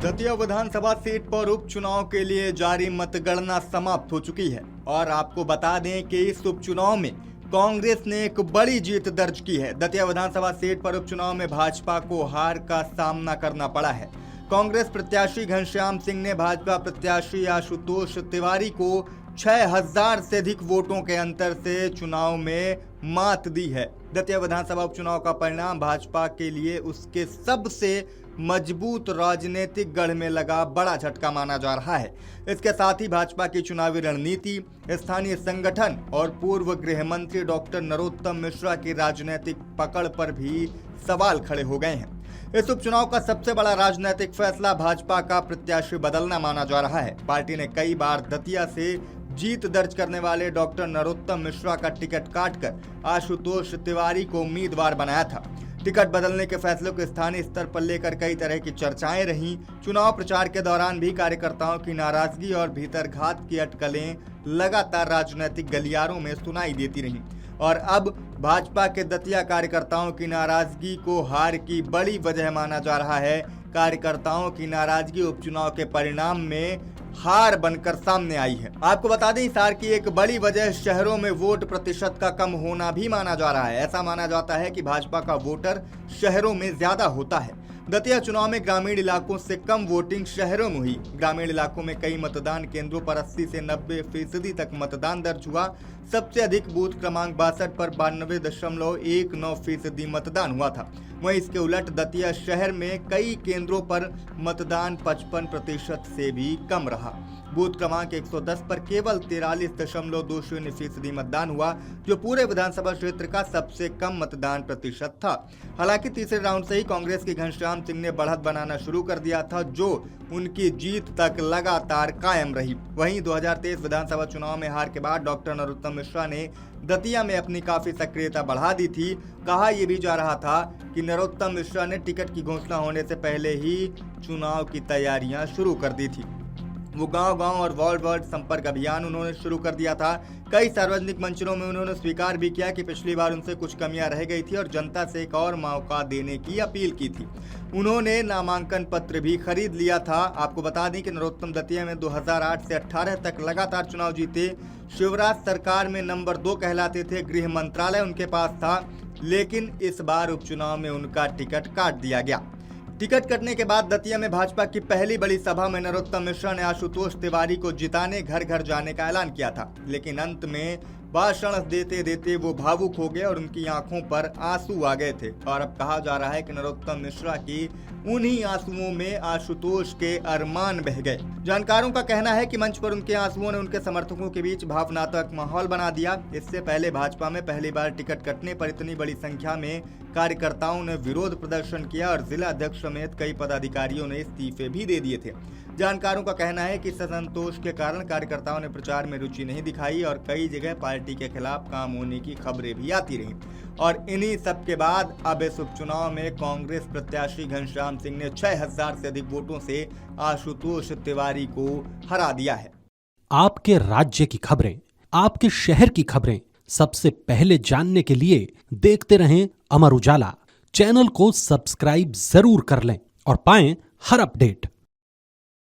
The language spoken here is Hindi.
दतिया विधानसभा सीट पर उपचुनाव के लिए जारी मतगणना समाप्त हो चुकी है और आपको बता दें कि इस उपचुनाव में कांग्रेस ने एक बड़ी जीत दर्ज की है। दतिया विधानसभा सीट पर उपचुनाव में भाजपा को हार का सामना करना पड़ा है। कांग्रेस प्रत्याशी घनश्याम सिंह ने भाजपा प्रत्याशी आशुतोष तिवारी को 6000 से अधिक वोटों के अंतर से चुनाव में मात दी है। दतिया विधानसभा उपचुनाव का परिणाम भाजपा के लिए उसके सबसे मजबूत राजनीतिक गढ़ में लगा बड़ा झटका माना जा रहा है। इसके साथ ही भाजपा की चुनावी रणनीति, स्थानीय संगठन और पूर्व गृह मंत्री डॉक्टर नरोत्तम मिश्रा की राजनीतिक पकड़ पर भी सवाल खड़े हो गए हैं। इस उपचुनाव का सबसे बड़ा राजनीतिक फैसला भाजपा का प्रत्याशी बदलना माना जा रहा है। पार्टी ने कई बार दतिया से जीत दर्ज करने वाले डॉक्टर नरोत्तम मिश्रा का टिकट काटकर आशुतोष तिवारी को उम्मीदवार बनाया था। टिकट बदलने के फैसलों को स्थानीय स्तर पर लेकर कई तरह की चर्चाएं रहीं। चुनाव प्रचार के दौरान भी कार्यकर्ताओं की नाराजगी और भीतरघात की अटकलें लगातार राजनीतिक गलियारों में सुनाई देती रहीं और अब भाजपा के दतिया कार्यकर्ताओं की नाराजगी को हार की बड़ी वजह माना जा रहा है। कार्यकर्ताओं की नाराजगी उपचुनाव के परिणाम में हार बनकर सामने आई है। आपको बता दें, इस हार की एक बड़ी वजह शहरों में वोट प्रतिशत का कम होना भी माना जा रहा है। ऐसा माना जाता है कि भाजपा का वोटर शहरों में ज्यादा होता है। दतिया चुनाव में ग्रामीण इलाकों से कम वोटिंग शहरों में हुई। ग्रामीण इलाकों में कई मतदान केंद्रों पर 80 से 90% तक मतदान दर्ज हुआ। सबसे अधिक बूथ क्रमांक 62 पर 92.19% मतदान हुआ था। वहीं इसके उलट दतिया शहर में कई केंद्रों पर मतदान 55% से भी कम रहा। बूथ क्रमांक 110 पर केवल 43.20% मतदान हुआ, जो पूरे विधानसभा क्षेत्र का सबसे कम मतदान प्रतिशत था। हालांकि तीसरे राउंड से ही कांग्रेस के घनश्याम सिंह ने बढ़त बनाना शुरू कर दिया था, जो उनकी जीत तक लगातार कायम रही। वहीं 2023 विधानसभा चुनाव में हार के बाद डॉक्टर नरोत्तम मिश्रा ने दतिया में अपनी काफी सक्रियता बढ़ा दी थी। कहा यह भी जा रहा था कि नरोत्तम मिश्रा ने टिकट की घोषणा होने से पहले ही चुनाव की तैयारियां शुरू कर दी थी। वो गांव-गांव और वार्ड संपर्क अभियान उन्होंने शुरू कर दिया था। कई सार्वजनिक मंचों में उन्होंने स्वीकार भी किया कि पिछली बार उनसे कुछ कमियां रह गई थी और जनता से एक और मौका देने की अपील की थी। उन्होंने नामांकन पत्र भी खरीद लिया था। आपको बता दें कि नरोत्तम दतिया में 2008 से 18 तक लगातार चुनाव जीते। शिवराज सरकार में नंबर 2 कहलाते थे। गृह मंत्रालय उनके पास था, लेकिन इस बार उपचुनाव में उनका टिकट काट दिया गया। टिकट कटने के बाद दतिया में भाजपा की पहली बड़ी सभा में नरोत्तम मिश्रा ने आशुतोष तिवारी को जिताने घर घर जाने का ऐलान किया था, लेकिन अंत में भाषण देते देते वो भावुक हो गए और उनकी आंखों पर आंसू आ गए थे। और अब कहा जा रहा है कि नरोत्तम मिश्रा की उन्हीं आंसुओं में आशुतोष के अरमान बह गए। जानकारों का कहना है कि मंच पर उनके आंसुओं ने उनके समर्थकों के बीच भावनात्मक माहौल बना दिया। इससे पहले भाजपा में पहली बार टिकट कटने पर इतनी बड़ी संख्या में कार्यकर्ताओं ने विरोध प्रदर्शन किया और जिला अध्यक्ष समेत कई पदाधिकारियों ने इस्तीफे भी दे दिए थे। जानकारों का कहना है कि इस असंतोष के कारण कार्यकर्ताओं ने प्रचार में रुचि नहीं दिखाई और कई जगह पार्टी के खिलाफ काम होने की खबरें भी आती रहीं। और इन्हीं सब के बाद अब इस उपचुनाव में कांग्रेस प्रत्याशी घनश्याम सिंह ने 6000 से अधिक वोटों से आशुतोष तिवारी को हरा दिया है। आपके राज्य की खबरें, आपके शहर की खबरें सबसे पहले जानने के लिए देखते रहें अमर उजाला। चैनल को सब्सक्राइब जरूर कर लें और पाएं हर अपडेट।